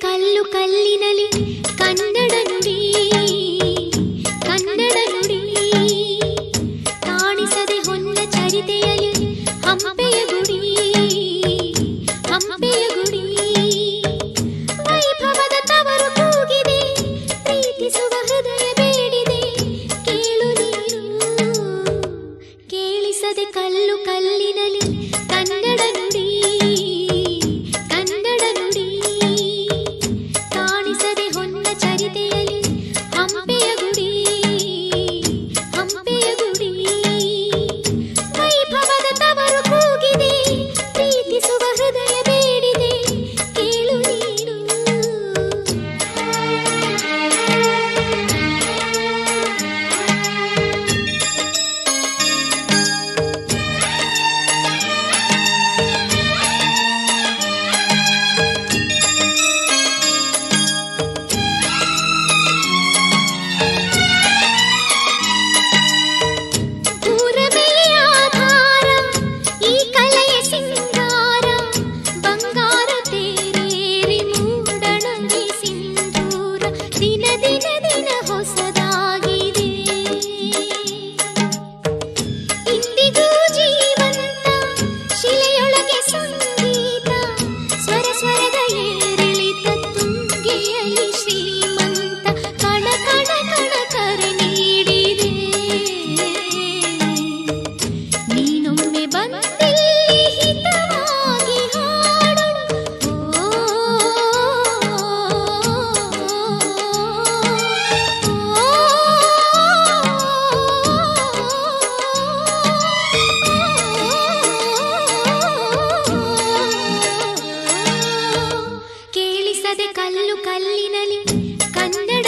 ಕಲ್ಲು ಕಲ್ಲಿನಲಿ ಕನ್ನಡ ನುಡಿ ಕನ್ನಡ ನುಡಿ ಕಾಣಿಸದೆ ಹೊನ್ನ ಚರಿತೆಯಲಿ ಹಂಪೆಯ ಗುಡಿ ಹಂಪೆಯ ಗುಡಿ ವೈಭವದ ತವರು ಕೂಗಿದೆ ಪ್ರೀತಿಸುವ ಹೃದಯ ಬೇಡಿದೆ ಕೇಳು ನೀನು ಕೇಳಿಸದೆ ಕಲ್ಲು ಕಲ್ಲಿನಲಿ ಕನ್ನಡ ನುಡಿ ಕನ್ನಡ ನುಡಿ ಕಾಣಿಸದೆ ಹೊನ್ನ ಚರಿತೆಯಲಿ ಹಂಪೆಯ ಗುಡಿ ಹಂಪೆಯ ಗುಡಿ ವೈಭವದ ತವರು ಕೂಗಿದೆ ಪ್ರೀತಿಸುವ ಹೃದಯ ಬೇಡಿದೆ ಕೇಳು ನೀನು ಕೇಳಿಸದೆ ಕಲ್ಲು ಕಲ್ಲಿನಲಿ ಕನ್ನಡ